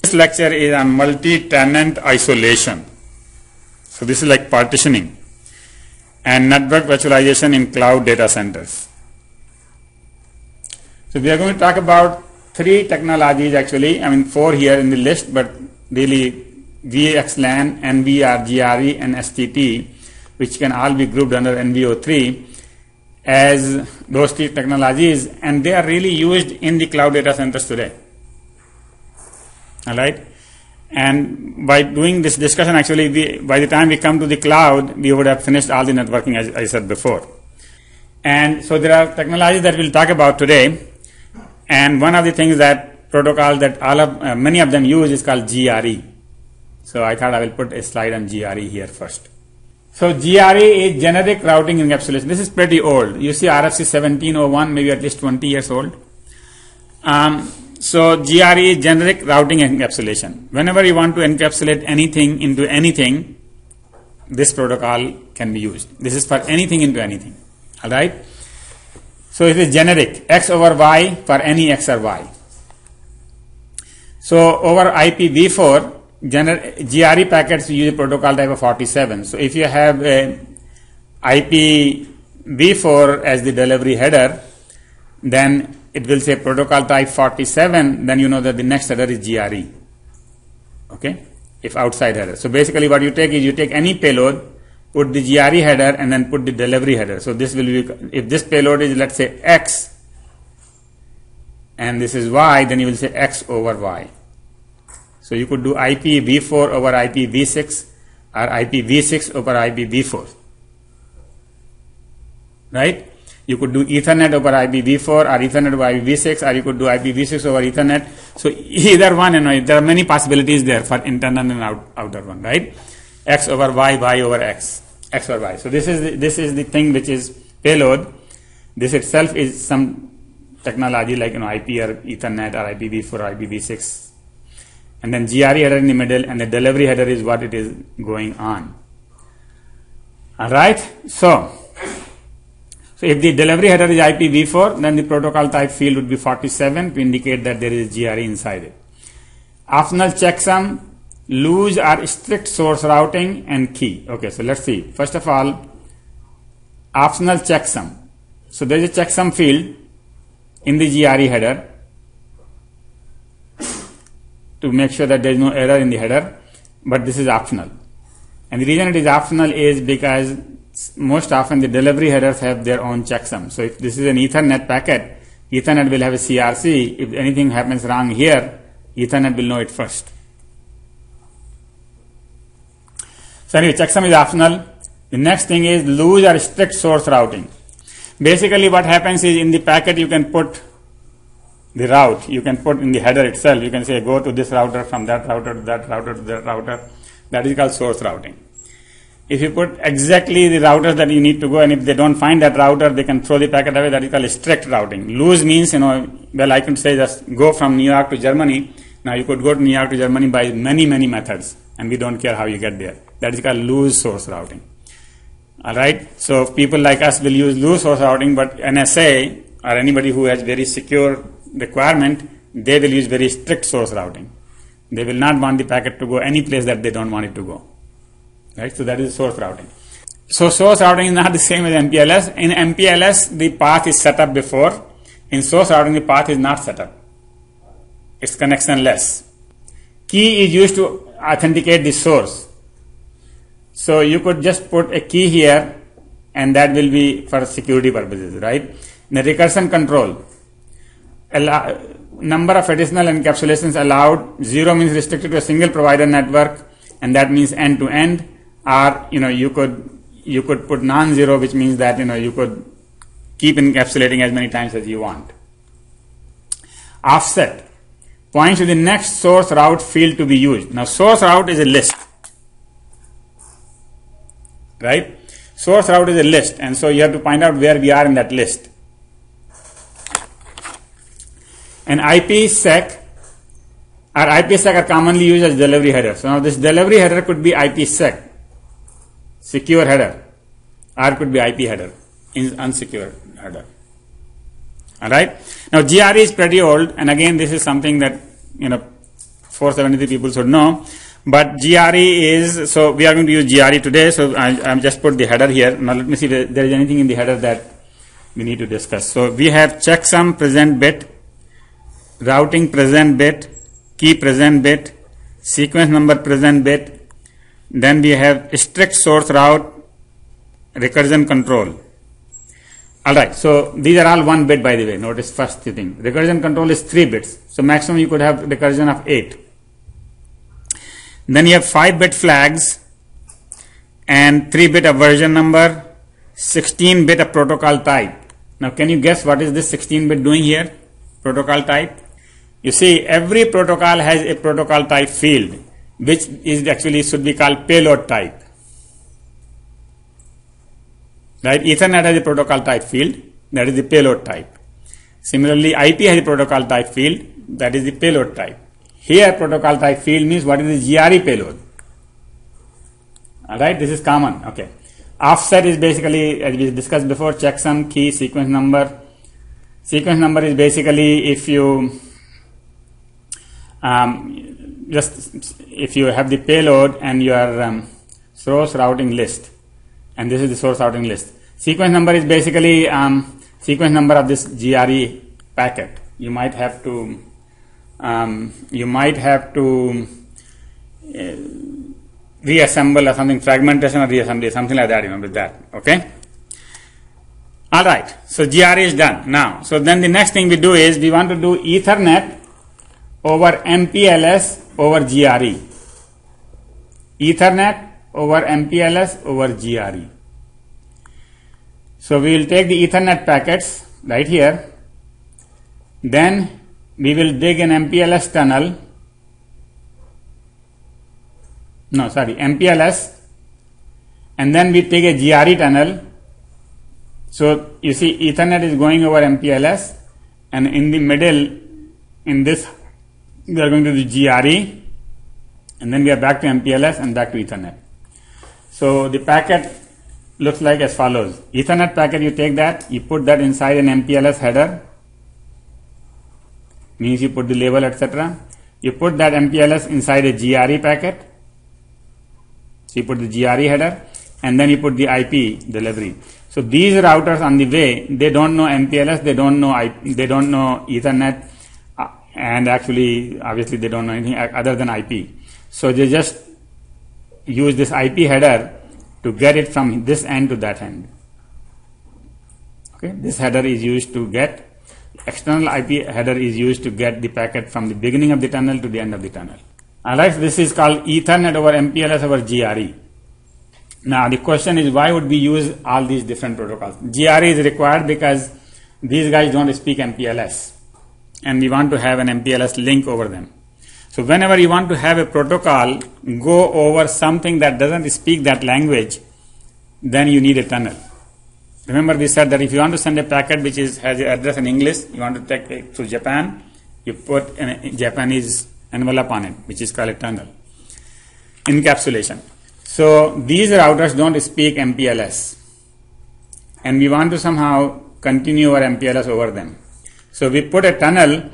This lecture is on multi-tenant isolation. So this is like partitioning and network virtualization in cloud data centers. So we are going to talk about three technologies actually. I mean 4 here in the list, but really VXLAN, NVRGRE and STT, which can all be grouped under NVO3 as those three technologies, and they are really used in the cloud data centers today. All right, and by doing this discussion, actually, by the time we come to the cloud, we would have finished all the networking, as I said before. And so there are technologies that we'll talk about today, and one of the things that protocol that many of them use is called GRE. So I thought I will put a slide on GRE here first. So GRE is generic routing encapsulation. This is pretty old. You see RFC 1701, maybe at least 20 years old. So GRE is generic routing encapsulation. Whenever you want to encapsulate anything into anything, this protocol can be used. This is for anything into anything. All right. So it is generic, X over Y for any X or Y. So over IPv4, GRE packets use a protocol type of 47. So if you have a IPv4 as the delivery header, then it will say protocol type 47, then you know that the next header is GRE. Okay, if outside header. So basically what you take is you take any payload, put the GRE header and then put the delivery header. So this will be, if this payload is, let's say, X and this is Y, then you will say X over Y. So you could do IPv4 over IPv6 or IPv6 over IPv4. Right? You could do Ethernet over IPv4 or Ethernet over IPv6, or you could do IPv6 over Ethernet. So either one, there are many possibilities there for internal and outer one, right? X over Y, Y over X, X over Y. So this is the thing which is payload. This itself is some technology like IP or Ethernet or IPv4 or IPv6. And then GRE header in the middle, and the delivery header is what it is going on. All right. So if the delivery header is IPv4, then the protocol type field would be 47 to indicate that there is GRE inside it. Optional checksum, loose or strict source routing, and key. Okay, so let's see. First of all, optional checksum. So there is a checksum field in the GRE header to make sure that there is no error in the header, but this is optional. And the reason it is optional is because most often the delivery headers have their own checksum. So if this is an Ethernet packet, Ethernet will have a CRC. If anything happens wrong here, Ethernet will know it first. So anyway, checksum is optional. The next thing is loose or strict source routing. Basically what happens is in the packet you can put the route, you can put in the header itself, you can say go to this router, from that router to that router to that router. That is called source routing. If you put exactly the routers that you need to go, and if they don't find that router, they can throw the packet away. That is called strict routing. Loose means, well, I can say just go from New York to Germany. Now you could go to New York to Germany by many methods, and we don't care how you get there. That is called loose source routing. All right. So people like us will use loose source routing, but NSA or anybody who has very secure requirement, they will use very strict source routing. They will not want the packet to go any place that they don't want it to go. Right? So that is source routing. So source routing is not the same as MPLS. In MPLS, the path is set up before. In source routing, the path is not set up. It's connectionless. Key is used to authenticate the source. So you could just put a key here, and that will be for security purposes, right? The recursion control. Number of additional encapsulations allowed. 0 means restricted to a single provider network, and that means end to end. Or you could put non-zero, which means that you could keep encapsulating as many times as you want. Offset points to the next source route field to be used. Now source route is a list, right? Source route is a list, and so you have to find out where we are in that list. And IPsec or IPsec are commonly used as delivery header. So now this delivery header could be IPsec, secure header, or it could be IP header, unsecure header. All right. Now GRE is pretty old, and again this is something that 473 people should know. But GRE is, so we are going to use GRE today. So I'm just put the header here. Now let me see if there is anything in the header that we need to discuss. So we have checksum present bit, routing present bit, key present bit, sequence number present bit. Then we have strict source route, recursion control. Alright, so these are all 1 bit, by the way. Notice first thing. Recursion control is 3 bits. So maximum you could have recursion of 8. Then you have 5-bit flags and 3-bit of version number, 16-bit of protocol type. Now can you guess what is this 16-bit doing here? Protocol type. You see, every protocol has a protocol type field, which is actually should be called payload type. Right? Ethernet has a protocol type field, that is the payload type. Similarly, IP has a protocol type field, that is the payload type. Here, protocol type field means what is the GRE payload. Alright, this is common. Okay. Offset is basically, as we discussed before, checksum, key, sequence number. Sequence number is basically if you if you have the payload and your source routing list, and this is the source routing list. Sequence number is basically sequence number of this GRE packet. You might have to reassemble or something, fragmentation or reassembly, something like that. Remember that. Okay. All right. So GRE is done now. So then the next thing we do is we want to do Ethernet over MPLS over GRE. Ethernet over MPLS over GRE. So we will take the Ethernet packets right here. Then we will dig an MPLS tunnel. No, sorry, MPLS. And then we take a GRE tunnel. So you see Ethernet is going over MPLS, and in the middle, in this, we are going to do GRE, and then we are back to MPLS and back to Ethernet. So the packet looks like as follows. Ethernet packet, you take that, you put that inside an MPLS header, means you put the label, etc. You put that MPLS inside a GRE packet. So you put the GRE header, and then you put the IP delivery. So these routers on the way, they don't know MPLS, they don't know Ethernet, and actually, obviously, they don't know anything other than IP. So they just use this IP header to get it from this end to that end. Okay, this header is used to get, external IP header is used to get the packet from the beginning of the tunnel to the end of the tunnel. Alright, this is called Ethernet over MPLS over GRE. Now the question is, why would we use all these different protocols? GRE is required because these guys don't speak MPLS, and we want to have an MPLS link over them. So whenever you want to have a protocol go over something that doesn't speak that language, then you need a tunnel. Remember we said that if you want to send a packet which has an address in English, you want to take it to Japan, you put a Japanese envelope on it, which is called a tunnel. Encapsulation. So these routers don't speak MPLS, and we want to somehow continue our MPLS over them. So we put a tunnel,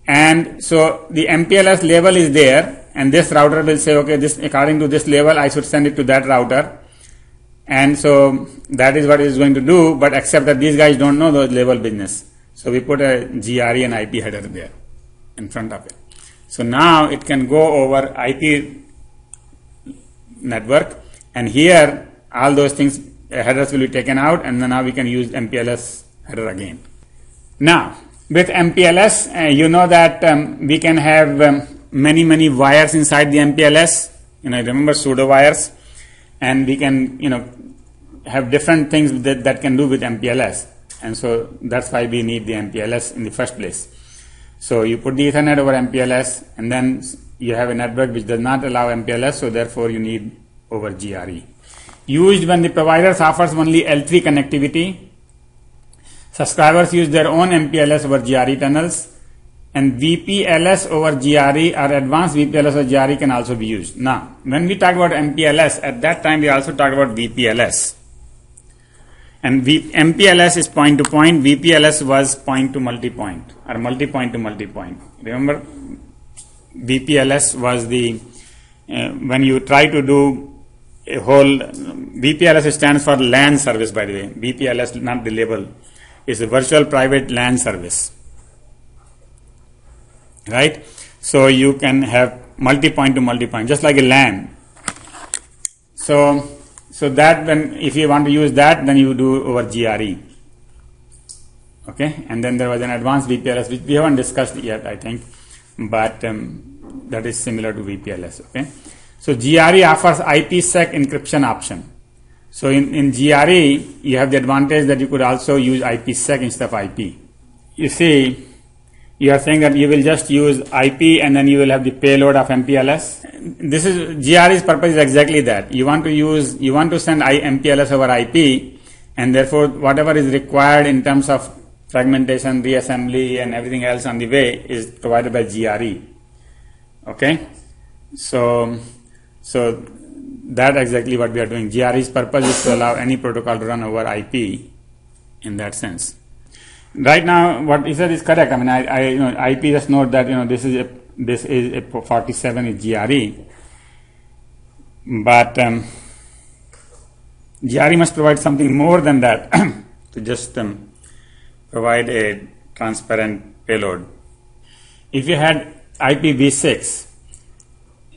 and so the MPLS label is there, and this router will say, okay, this according to this label, I should send it to that router. And so that is what it is going to do, but except that these guys don't know the label business. So we put a GRE and IP header there in front of it. So now it can go over IP network, and here all those things, headers will be taken out, and then now we can use MPLS header again. Now with MPLS, you know that we can have many wires inside the MPLS. Remember pseudo wires, and we can have different things that can do with MPLS, and so that's why we need the MPLS in the first place. So you put the Ethernet over MPLS, and then you have a network which does not allow MPLS, so therefore you need over GRE. Used when the providers offers only L3 connectivity. Subscribers use their own MPLS over GRE tunnels, and VPLS over GRE or advanced VPLS over GRE can also be used. Now, when we talk about MPLS, at that time we also talked about VPLS. And MPLS is point to point, VPLS was point to multi-point or multi-point to multi-point. Remember, BPLS was the, when you try to do a whole, BPLS stands for LAN service, by the way. BPLS, not the label, is a virtual private LAN service. Right? So you can have multi-point to multi-point, just like a LAN. So that when, if you want to use that, then you do over GRE. Okay, and then there was an advanced VPLS, which we haven't discussed yet, I think, but that is similar to VPLS. Okay, so GRE offers IPsec encryption option. So in GRE, you have the advantage that you could also use IPsec instead of IP. You see, you are saying that you will just use IP and then you will have the payload of MPLS. This is GRE's purpose is exactly that. You want to send MPLS over IP, and therefore whatever is required in terms of fragmentation, reassembly, and everything else on the way is provided by GRE. Okay, so that exactly what we are doing. GRE's purpose is to allow any protocol to run over IP in that sense. Right now, what he said is correct. I mean, IP just note that this is a 47 is GRE, but GRE must provide something more than that to just provide a transparent payload. If you had IPv6,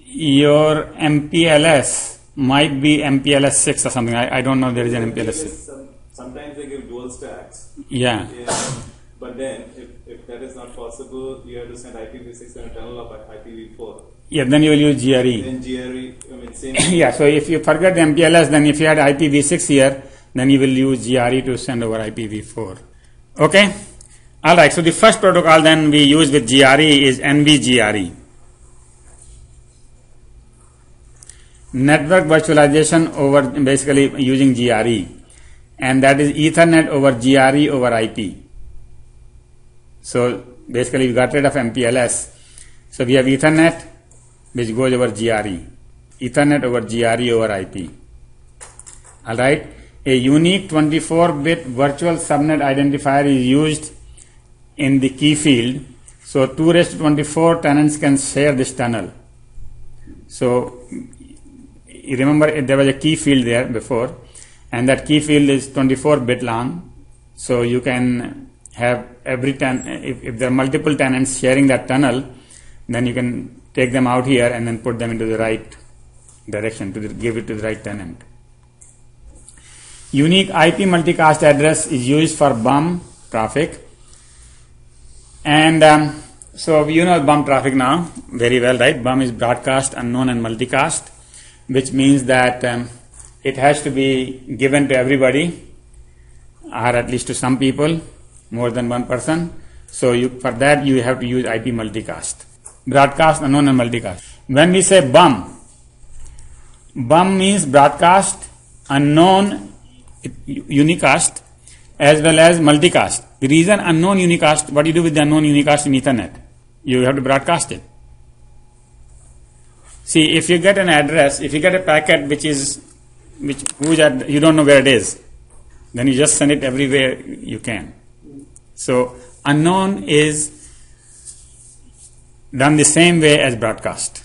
your MPLS might be MPLS 6 or something. I don't know. There is an MPLS 6. Sometimes they give dual stacks. Yeah. But then, if that is not possible, you have to send IPv6 and a tunnel of IPv4. Yeah, then you will use GRE. Then GRE, I mean, same. Yeah, so if you forget the MPLS, then if you had IPv6 here, then you will use GRE to send over IPv4. Okay? Alright, so the first protocol then we use with GRE is NVGRE. Network virtualization over basically using GRE. And that is Ethernet over GRE over IP. So basically we got rid of MPLS. So we have Ethernet which goes over GRE. Ethernet over GRE over IP. Alright. A unique 24-bit virtual subnet identifier is used in the key field. So 2 raised to 24 tenants can share this tunnel. So you remember there was a key field there before, and that key field is 24-bit long. So you can have every if there are multiple tenants sharing that tunnel, then you can take them out here and then put them into the right direction to give it to the right tenant. Unique IP multicast address is used for BUM traffic, and so you know BUM traffic now very well, right? BUM is broadcast, unknown, and multicast, which means that it has to be given to everybody, or at least to some people, more than one person. So for that you have to use IP multicast. Broadcast, unknown, and multicast. When we say BUM, BUM means broadcast, unknown, unicast, as well as multicast. The reason unknown unicast, what do you do with the unknown unicast in Ethernet? You have to broadcast it. See, if you get an address, if you get a packet you don't know where it is, then you just send it everywhere you can. So unknown is done the same way as broadcast.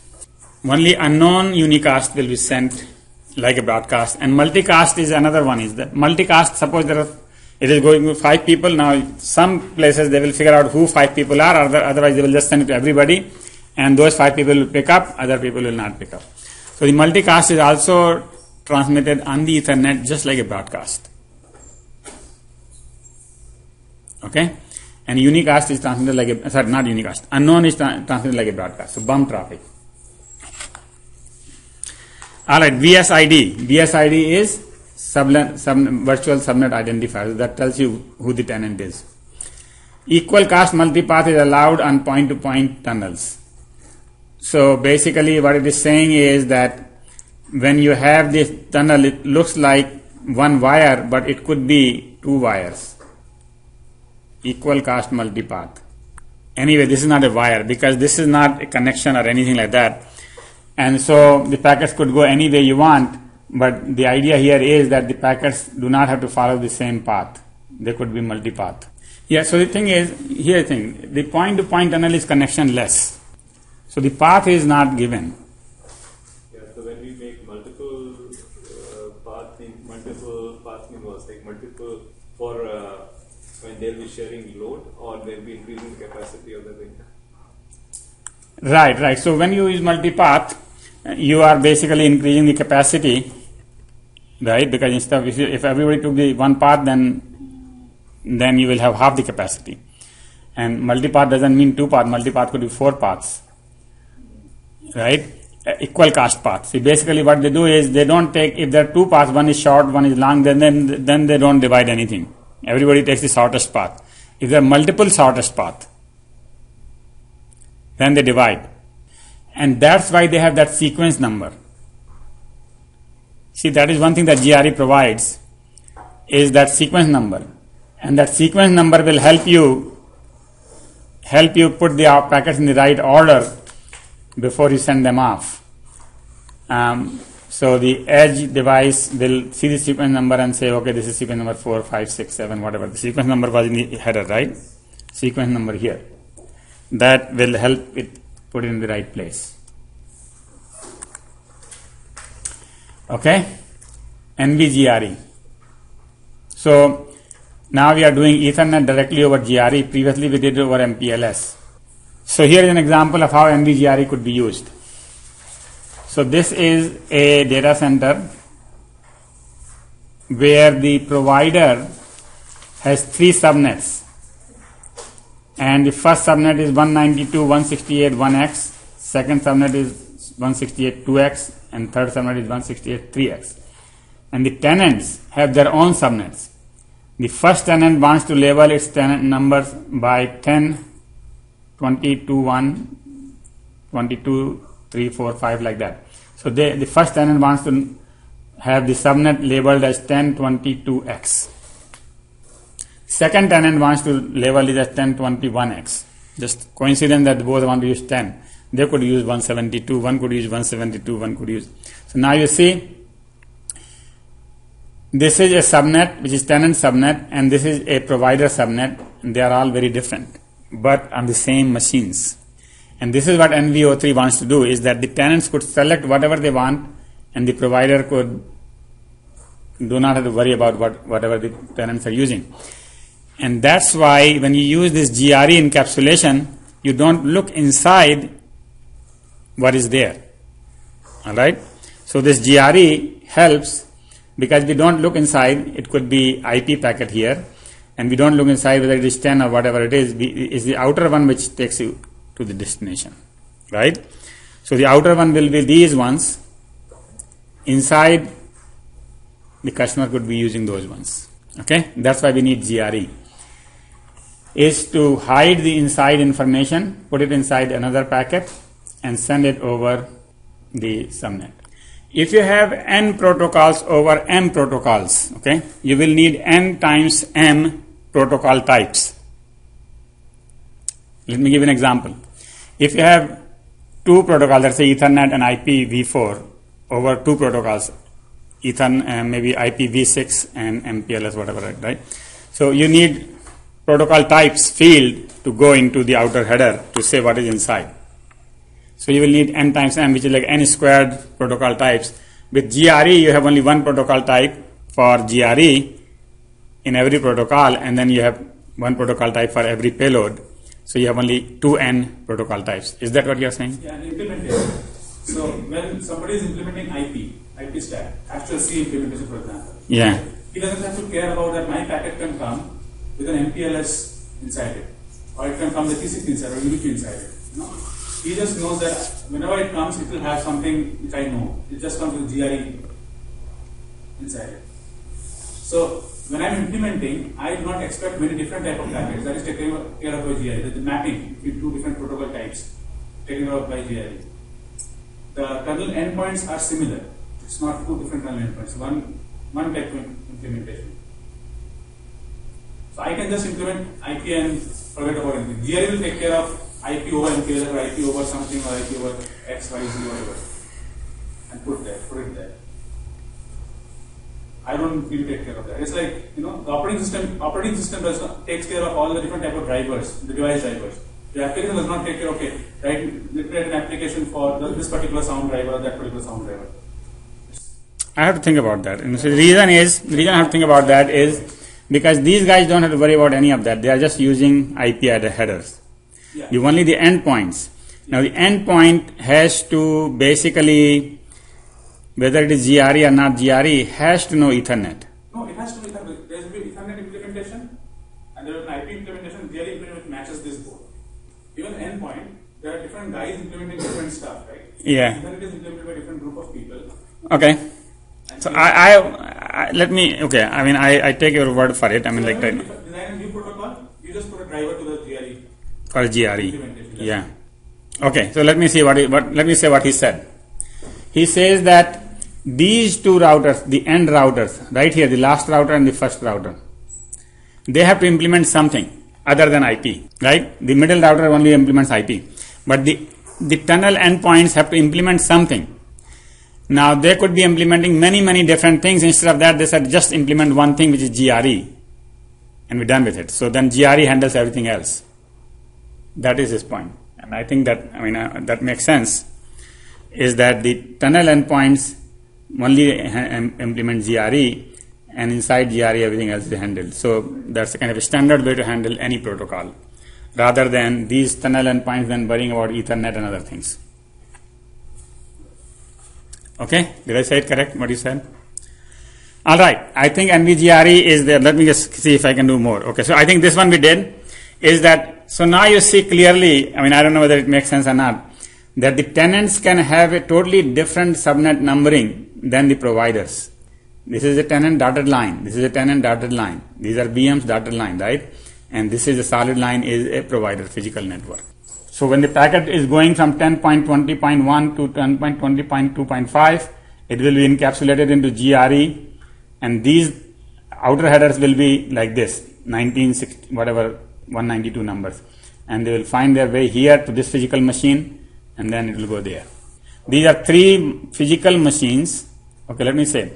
Only unknown unicast will be sent like a broadcast, and multicast is another one. Is that multicast? Suppose it is going with 5 people. Now some places they will figure out who 5 people are, otherwise they will just send it to everybody, and those 5 people will pick up, other people will not pick up. So the multicast is also transmitted on the Ethernet just like a broadcast. Okay, and unicast is transmitted like a not unicast. Unknown is transmitted like a broadcast. So BUM traffic. All right, VSID. VSID is virtual subnet identifier. That tells you who the tenant is. Equal cast multipath is allowed on point-to-point tunnels. So basically what it is saying is that when you have this tunnel, it looks like one wire, but it could be 2 wires. Equal cast multipath. Anyway, this is not a wire because this is not a connection or anything like that. And so the packets could go any way you want, but the idea here is that the packets do not have to follow the same path. They could be multipath. Yeah, so the thing is, the point-to-point tunnel is connectionless. So the path is not given. Yeah, so when we make multiple path involves like multiple for when they'll be sharing load or they'll be increasing the capacity of the link. Right. So when you use multipath, you are basically increasing the capacity, right? Because instead of, if everybody took the one path, then you will have half the capacity. And multipath doesn't mean two paths. Multipath could be four paths, right? Equal cost paths. See, basically what they do is they don't take, if there are two paths, one is short, one is long, then they don't divide anything. Everybody takes the shortest path. If there are multiple shortest path, then they divide. And that's why they have that sequence number. See, that is one thing that GRE provides, is that sequence number. And that sequence number will help you put the packets in the right order before you send them off. So the edge device will see the sequence number and say, okay, this is sequence number 4, 5, 6, 7, whatever. The sequence number was in the header, right? Sequence number here. That will help it put it in the right place. Okay? NVGRE. So now we are doing Ethernet directly over GRE. Previously we did it over MPLS. So here is an example of how NVGRE could be used. So this is a data center where the provider has three subnets. And the first subnet is 192.168.1x, second subnet is 168.2x, and third subnet is 168.3x. And the tenants have their own subnets. The first tenant wants to label its tenant numbers by 10, 22, 1, 22, 3, 4, 5, like that. So the first tenant wants to have the subnet labeled as 1022x. Second tenant wants to label it as 1021x. Just coincidence that both want to use 10. They could use 172, one could use 172, one could use. So now you see, this is a subnet, which is tenant subnet, and this is a provider subnet. They are all very different, but on the same machines. And this is what NVO3 wants to do, is that the tenants could select whatever they want, and the provider do not have to worry about whatever the tenants are using. And that's why when you use this GRE encapsulation, you don't look inside what is there. Alright? So this GRE helps because we don't look inside. It could be IP packet here, and we don't look inside whether it is 10 or whatever it is. It's the outer one which takes you to the destination. Right? So the outer one will be these ones. Inside, the customer could be using those ones. Okay? That's why we need GRE. Is to hide the inside information, put it inside another packet, and send it over the subnet. If you have n protocols over m protocols, okay, you will need n times m protocol types. Let me give an example. If you have two protocols, let's say Ethernet and IPv4 over two protocols, maybe IPv6 and MPLS, whatever, right? So you need protocol types field to go into the outer header to say what is inside. So you will need n times m, which is like n squared protocol types. With GRE, you have only one protocol type for GRE in every protocol, and then you have one protocol type for every payload. So you have only 2n protocol types. Is that what you are saying? Yeah, and implementation. So when somebody is implementing IP stack, actual C implementation, for example, Yeah. he doesn't have to care about that my packet can come with an MPLS inside it, or it can come with TCP inside or UDP inside it. You know? He just knows that whenever it comes, it will have something which I know. It just comes with GRE inside it. So when I'm implementing, I do not expect many different type of packets. That is taken care of by GRE. The mapping between two different protocol types taken care of by GRE. The kernel endpoints are similar. It's not two different kernel endpoints. One type of implementation. So I can just implement IP and forget about anything. GRE will take care of IP over MPLS or IP over something or IP over X, Y, Z, whatever, and put it there. I don't need to take care of that. It's like, the operating system takes care of all the different type of drivers, the device drivers. The application does not take care, okay, right, let me write an application for this particular sound driver or that particular sound driver. I have to think about that. And so the reason I have to think about that is because these guys don't have to worry about any of that. They are just using IP headers. Yeah. You only the endpoints. Now the endpoint has to basically, whether it is GRE or not GRE, has to know Ethernet. No, it has to be Ethernet. There will be Ethernet implementation and there will be an IP implementation. GRE implementation matches this board. Even endpoint, there are different guys implementing different stuff, right? Yeah. Ethernet is implemented by a different group of people. Okay. So I take your word for it. I mean, so like that. If you design a new protocol, you just put a driver to the GRE. For GRE. Implementation. Yeah. Okay. So let me see let me say what he said. He says that these two routers, the end routers, right here, the last router and the first router, they have to implement something other than IP, right? The middle router only implements IP, but the tunnel endpoints have to implement something. Now they could be implementing many different things. Instead of that, they said just implement one thing, which is GRE, and we're done with it. So then GRE handles everything else. That is his point, and I think that that makes sense. Is that the tunnel endpoints only implement GRE, and inside GRE everything else is handled. So that's a kind of a standard way to handle any protocol, rather than these tunnel endpoints then worrying about Ethernet and other things. Okay, did I say it correct, what you said? All right, I think NVGRE is there. Let me just see if I can do more. Okay, so I think this one we did is that, so now you see clearly, I don't know whether it makes sense or not, that the tenants can have a totally different subnet numbering than the providers. This is a tenant dotted line, this is a tenant dotted line, these are VMs dotted line, right? And this is a solid line, is a provider physical network. So when the packet is going from 10.20.1 to 10.20.2.5, it will be encapsulated into GRE, and these outer headers will be like this, 1960, whatever, 192 numbers, and they will find their way here to this physical machine, and then it will go there. These are three physical machines. Okay, let me say,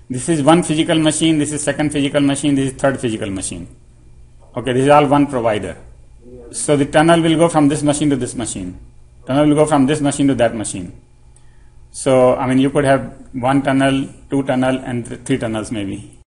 this is one physical machine, this is second physical machine, this is third physical machine. Okay, this is all one provider. So the tunnel will go from this machine to this machine. Tunnel will go from this machine to that machine. So, you could have one tunnel, two tunnel, and three tunnels maybe.